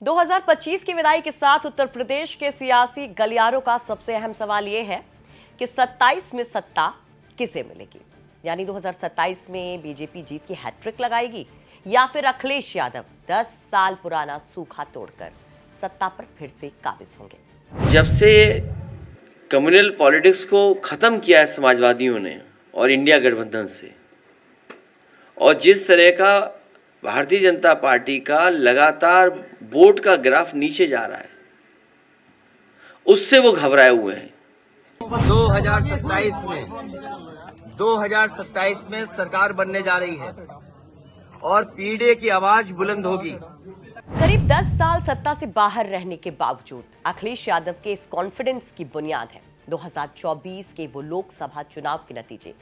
2025 की विदाई के साथ उत्तर प्रदेश के सियासी गलियारों का सबसे अहम सवाल यह है कि 27 में सत्ता किसे मिलेगी। यानी 2027 में बीजेपी जीत की हैट्रिक लगाएगी या फिर अखिलेश यादव 10 साल पुराना सूखा तोड़कर सत्ता पर फिर से काबिज होंगे। जब से कम्युनल पॉलिटिक्स को खत्म किया है समाजवादियों ने और इंडिया गठबंधन से, और जिस तरह का भारतीय जनता पार्टी का लगातार वोट का ग्राफ नीचे जा रहा है, उससे वो घबराए हुए हैं। 2027 में सरकार बनने जा रही है और पीढ़ी की आवाज बुलंद होगी। करीब 10 साल सत्ता से बाहर रहने के बावजूद अखिलेश यादव के इस कॉन्फिडेंस की बुनियाद है 2024 के वो लोकसभा चुनाव के नतीजे,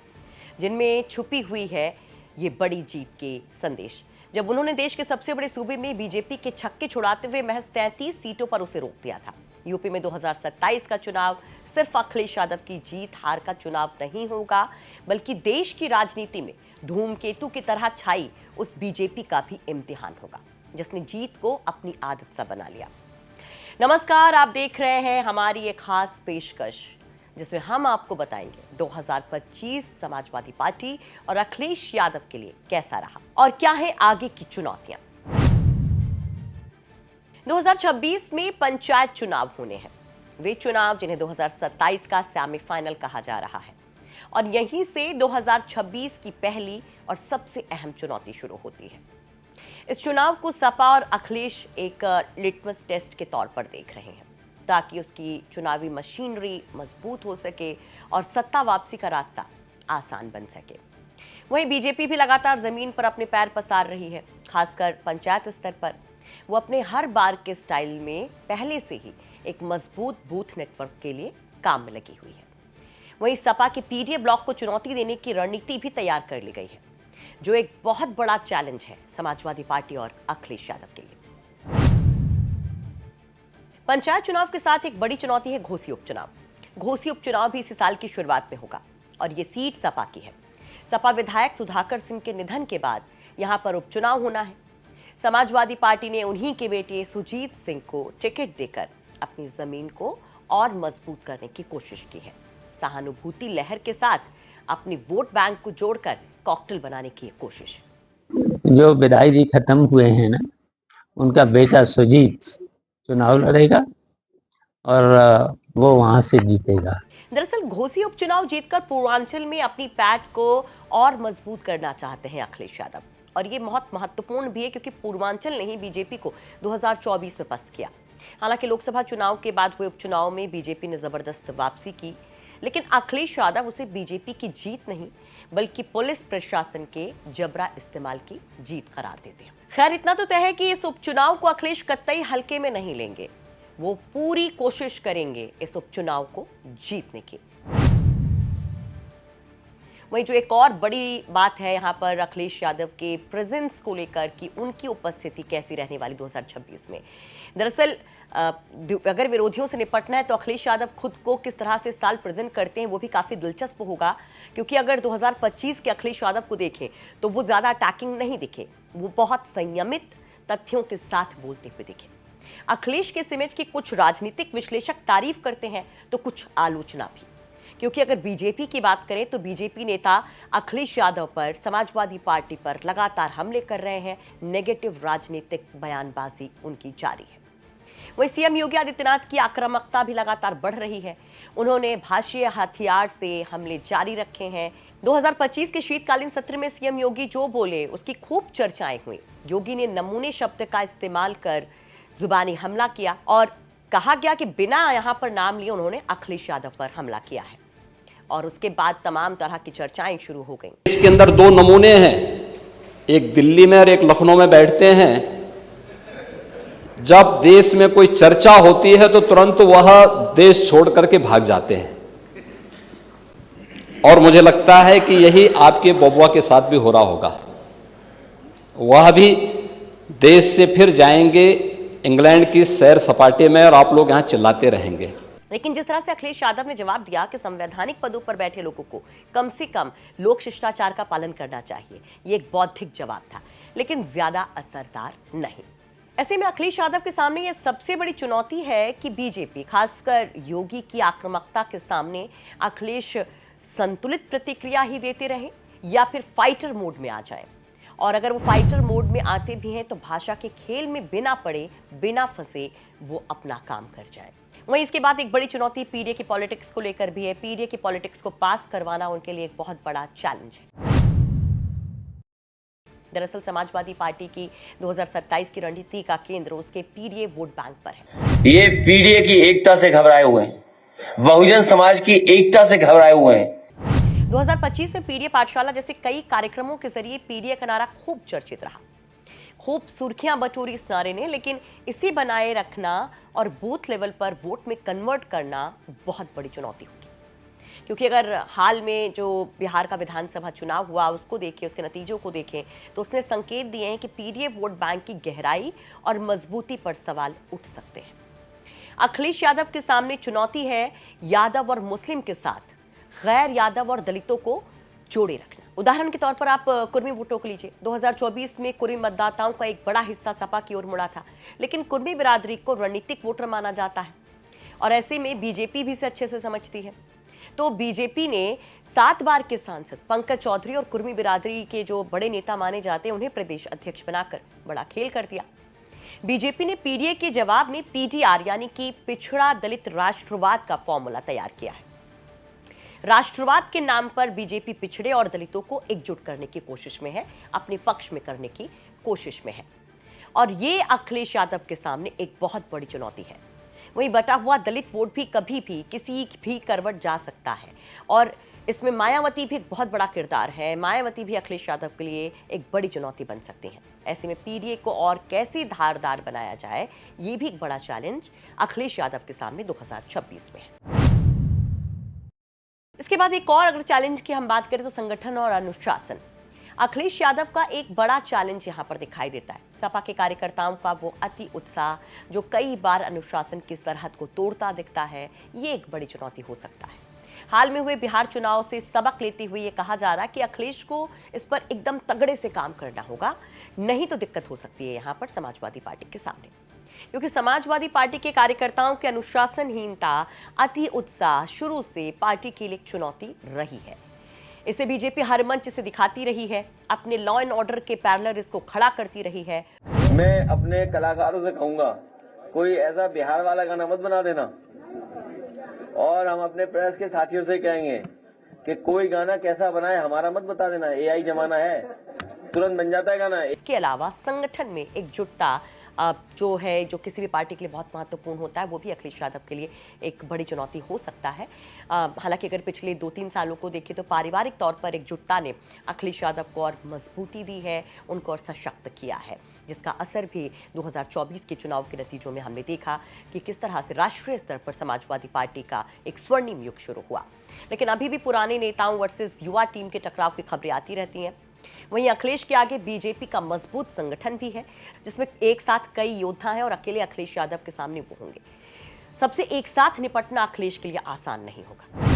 जिनमें छुपी हुई है ये बड़ी जीत के संदेश। जब उन्होंने देश के सबसे बड़े सूबे में बीजेपी के छक्के छुड़ाते हुए महज 33 सीटों पर उसे रोक दिया था। यूपी में 2027 का चुनाव सिर्फ अखिलेश यादव की जीत हार का चुनाव नहीं होगा, बल्कि देश की राजनीति में धूमकेतु की तरह छाई उस बीजेपी का भी इम्तिहान होगा, जिसने जीत को अपनी आदत सा बना लिया। नमस्कार, आप देख रहे हैं हमारी एक खास पेशकश, जिसमें हम आपको बताएंगे 2025 समाजवादी पार्टी और अखिलेश यादव के लिए कैसा रहा और क्या है आगे की चुनौतियां। 2026 में पंचायत चुनाव होने हैं, वे चुनाव जिन्हें 2027 का सेमीफाइनल कहा जा रहा है, और यहीं से 2026 की पहली और सबसे अहम चुनौती शुरू होती है। इस चुनाव को सपा और अखिलेश एक लिटमस टेस्ट के तौर पर देख रहे हैं, ताकि उसकी चुनावी मशीनरी मजबूत हो सके और सत्ता वापसी का रास्ता आसान बन सके। वहीं बीजेपी भी लगातार जमीन पर अपने पैर पसार रही है, खासकर पंचायत स्तर पर। वो अपने हर बार के स्टाइल में पहले से ही एक मजबूत बूथ नेटवर्क के लिए काम में लगी हुई है। वहीं सपा के पीडीए ब्लॉक को चुनौती देने की रणनीति भी तैयार कर ली गई है, जो एक बहुत बड़ा चैलेंज है समाजवादी पार्टी और अखिलेश यादव के लिए। पंचायत चुनाव के साथ एक बड़ी चुनौती है घोसी उपचुनाव। घोसी उपचुनाव भी इसी साल की शुरुआत में होगा और ये सीट सपा की है। सपा विधायक सुधाकर सिंह के निधन के बाद यहां पर उपचुनाव होना है। समाजवादी पार्टी ने उन्हीं के बेटे सुजीत सिंह को टिकट देकर अपनी जमीन को और मजबूत करने की कोशिश की है। सहानुभूति लहर के साथ अपनी वोट बैंक को जोड़कर कॉकटेल बनाने की कोशिश है। जो विधायक जी खत्म हुए हैं ना, उनका बेटा सुजीत चुनाव लड़ेगा और वो वहां से जीतेगा। दरअसल घोसी उपचुनाव जीतकर पूर्वांचल में अपनी पैठ को और मजबूत करना चाहते हैं अखिलेश यादव, और ये बहुत महत्वपूर्ण भी है क्योंकि पूर्वांचल ने ही बीजेपी को 2024 में पस्त किया। हालांकि लोकसभा चुनाव के बाद हुए उपचुनाव में बीजेपी ने जबरदस्त वापसी की, लेकिन अखिलेश यादव उसे बीजेपी की जीत नहीं बल्कि पुलिस प्रशासन के जबरा इस्तेमाल की जीत करार देते हैं। खैर, इतना तो तय है कि इस उपचुनाव को अखिलेश कतई हल्के में नहीं लेंगे। वो पूरी कोशिश करेंगे इस उपचुनाव को जीतने की। वहीं जो एक और बड़ी बात है यहाँ पर अखिलेश यादव के प्रेजेंस को लेकर कि उनकी उपस्थिति कैसी रहने वाली 2026 में। दरअसल अगर विरोधियों से निपटना है तो अखिलेश यादव खुद को किस तरह से साल प्रेजेंट करते हैं वो भी काफी दिलचस्प होगा, क्योंकि अगर 2025 के अखिलेश यादव को देखें तो वो ज्यादा अटैकिंग नहीं दिखे, वो बहुत संयमित तथ्यों के साथ बोलते हुए दिखे। अखिलेश के इस इमेज की कुछ राजनीतिक विश्लेषक तारीफ करते हैं तो कुछ आलोचना भी, क्योंकि अगर बीजेपी की बात करें तो बीजेपी नेता अखिलेश यादव पर, समाजवादी पार्टी पर लगातार हमले कर रहे हैं। नेगेटिव राजनीतिक बयानबाजी उनकी जारी है। वहीं सीएम योगी आदित्यनाथ की आक्रामकता भी लगातार बढ़ रही है। उन्होंने भाषीय हथियार से हमले जारी रखे हैं। 2025 के शीतकालीन सत्र में सीएम योगी जो बोले उसकी खूब चर्चाएं हुई। योगी ने नमूने शब्द का इस्तेमाल कर जुबानी हमला किया और कहा गया कि बिना यहां पर नाम लिए उन्होंने अखिलेश यादव पर हमला किया है, और उसके बाद तमाम तरह की चर्चाएं शुरू हो गईं। इसके अंदर दो नमूने हैं, एक दिल्ली में और एक लखनऊ में बैठते हैं। जब देश में कोई चर्चा होती है तो तुरंत वह देश छोड़ करके भाग जाते हैं, और मुझे लगता है कि यही आपके बबुआ के साथ भी हो रहा होगा। वह भी देश से फिर जाएंगे इंग्लैंड की सैर सपाटे में, और आप लोग यहां चिल्लाते रहेंगे। लेकिन जिस तरह से अखिलेश यादव ने जवाब दिया कि संवैधानिक पदों पर बैठे लोगों को कम से कम लोक शिष्टाचार का पालन करना चाहिए, ये एक बौद्धिक जवाब था, लेकिन ज्यादा असरदार नहीं। ऐसे में अखिलेश यादव के सामने ये सबसे बड़ी चुनौती है कि बीजेपी, खासकर योगी की आक्रामकता के सामने अखिलेश संतुलित प्रतिक्रिया ही देते रहे या फिर फाइटर मोड में आ जाएं। और अगर वो फाइटर मोड में आते भी हैं तो भाषा के खेल में बिना पड़े, बिना फंसे वो अपना काम कर जाएं। वहीं इसके बाद एक बड़ी चुनौती पीडीए की पॉलिटिक्स को लेकर भी है। पीडीए की पॉलिटिक्स को पास करवाना उनके लिए एक बहुत बड़ा चैलेंज है। दरअसल समाजवादी पार्टी की 2027 की रणनीति का केंद्र उसके पीडीए वोट बैंक पर है। ये पीडीए की एकता से घबराए हुए हैं, बहुजन समाज की एकता से घबराए हुए हैं। 2025 में पीडीए पाठशाला जैसे कई कार्यक्रमों के जरिए पीडीए का नारा खूब चर्चित रहा, खूब सुर्खियां बटोरी इस नारे ने, लेकिन इसे बनाए रखना और बूथ लेवल पर वोट में कन्वर्ट करना बहुत बड़ी चुनौती होगी। क्योंकि अगर हाल में जो बिहार का विधानसभा चुनाव हुआ उसको देखें, उसके नतीजों को देखें, तो उसने संकेत दिए हैं कि पीडीए वोट बैंक की गहराई और मजबूती पर सवाल उठ सकते हैं। अखिलेश यादव के सामने चुनौती है यादव और मुस्लिम के साथ गैर यादव और दलितों को जोड़े रखना। उदाहरण के तौर पर आप कुर्मी वोटों को लीजिए। 2024 में कुर्मी मतदाताओं का एक बड़ा हिस्सा सपा की ओर मुड़ा था, लेकिन कुर्मी बिरादरी को रणनीतिक वोटर माना जाता है और ऐसे में बीजेपी भी इसे अच्छे से समझती है। तो बीजेपी ने 7 बार के सांसद पंकज चौधरी और कुर्मी बिरादरी के जो बड़े नेता माने जाते हैं उन्हें प्रदेश अध्यक्ष बनाकर बड़ा खेल कर दिया। बीजेपी ने पीडीए के जवाब में पीडीआर यानी कि पिछड़ा दलित राष्ट्रवाद का फॉर्मूला तैयार किया है। राष्ट्रवाद के नाम पर बीजेपी पिछड़े और दलितों को एकजुट करने की कोशिश में है, अपने पक्ष में करने की कोशिश में है, और ये अखिलेश यादव के सामने एक बहुत बड़ी चुनौती है। वहीं बटा हुआ दलित वोट भी कभी भी किसी भी करवट जा सकता है और इसमें मायावती भी एक बहुत बड़ा किरदार है। मायावती भी अखिलेश यादव के लिए एक बड़ी चुनौती बन सकती हैं। ऐसे में पीडीए को और कैसे धारदार बनाया जाए, ये भी एक बड़ा चैलेंज अखिलेश यादव के सामने 2026 में है। इसके बाद एक और अगर चैलेंज की हम बात करें तो संगठन और अनुशासन। अखिलेश यादव का एक बड़ा चैलेंज यहां पर दिखाई देता है। सपा के कार्यकर्ताओं का वो अति उत्साह जो कई बार अनुशासन की सरहद को तोड़ता दिखता है, ये एक बड़ी चुनौती हो सकता है। हाल में हुए बिहार चुनाव से सबक लेते हुए ये कहा जा रहा है कि अखिलेश को इस पर एकदम तगड़े से काम करना होगा, नहीं तो दिक्कत हो सकती है यहां पर समाजवादी पार्टी के सामने। क्योंकि समाजवादी पार्टी के कार्यकर्ताओं की अनुशासनहीनता, अति उत्साह शुरू से पार्टी के लिए एक चुनौती रही है। इसे बीजेपी हर मंच से दिखाती रही है, अपने लॉ एंड ऑर्डर के पैरेलल इसको खड़ा करती रही है। मैं अपने कलाकारों से कहूंगा, कोई ऐसा बिहार वाला गाना मत बना देना, और हम अपने प्रेस के साथियों से कहेंगे कि कोई गाना कैसा बनाए हमारा मत बता देना। एआई जमाना है, तुरंत बन जाता है गाना। इसके अलावा संगठन में एकजुटता जो है, जो किसी भी पार्टी के लिए बहुत महत्वपूर्ण होता है, वो भी अखिलेश यादव के लिए एक बड़ी चुनौती हो सकता है। हालांकि अगर पिछले 2-3 सालों को देखें तो पारिवारिक तौर पर एकजुटता ने अखिलेश यादव को और मजबूती दी है, उनको और सशक्त किया है, जिसका असर भी 2024 के चुनाव के नतीजों में हमने देखा कि किस तरह से राष्ट्रीय स्तर पर समाजवादी पार्टी का एक स्वर्णिम युग शुरू हुआ। लेकिन अभी भी पुराने नेताओं वर्सेस युवा टीम के टकराव की खबरें आती रहती हैं। वहीं अखिलेश के आगे बीजेपी का मजबूत संगठन भी है, जिसमें एक साथ कई योद्धा हैं और अकेले अखिलेश यादव के सामने वो होंगे। सबसे एक साथ निपटना अखिलेश के लिए आसान नहीं होगा।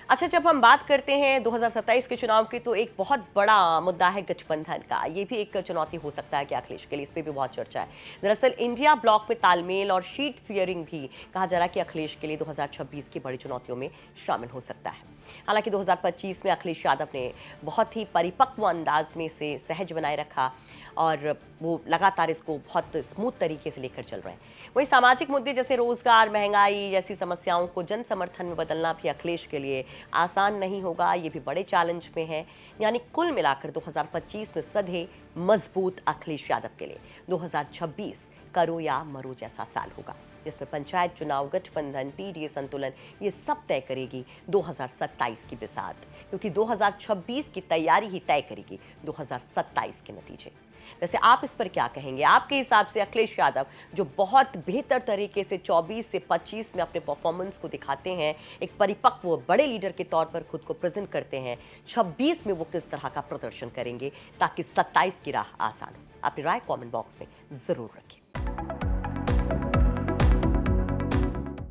अच्छा, जब हम बात करते हैं 2027 के चुनाव की, तो एक बहुत बड़ा मुद्दा है गठबंधन का। ये भी एक चुनौती हो सकता है कि अखिलेश के लिए, इस पर भी बहुत चर्चा है। दरअसल इंडिया ब्लॉक में तालमेल और शीट शेयरिंग भी कहा जा रहा है कि अखिलेश के लिए 2026 की बड़ी चुनौतियों में शामिल हो सकता है। हालांकि 2025 में अखिलेश यादव ने बहुत ही परिपक्व अंदाज में इसे सहज बनाए रखा और वो लगातार इसको बहुत स्मूथ तरीके से लेकर चल रहे हैं। वही सामाजिक मुद्दे जैसे रोजगार, महंगाई जैसी समस्याओं को जन समर्थन में बदलना भी अखिलेश के लिए आसान नहीं होगा। ये भी बड़े चैलेंज में है। यानी कुल मिलाकर 2025 में सधे मजबूत अखिलेश यादव के लिए 2026 करो या मरो जैसा साल होगा, जिसमें पंचायत चुनाव, गठबंधन, पीडीए संतुलन, ये सब तय करेगी 2027 की बिसात, क्योंकि 2026 की तैयारी ही तय करेगी 2027 के नतीजे। वैसे आप इस पर क्या कहेंगे? आपके हिसाब से अखिलेश यादव जो बहुत बेहतर तरीके से 24 से 25 में अपने परफॉर्मेंस को दिखाते हैं, एक परिपक्व बड़े लीडर के तौर पर खुद को प्रेजेंट करते हैं, 26 में वो किस तरह का प्रदर्शन करेंगे ताकि 27 की राह आसान हो? अपनी राय कमेंट बॉक्स में जरूर रखें।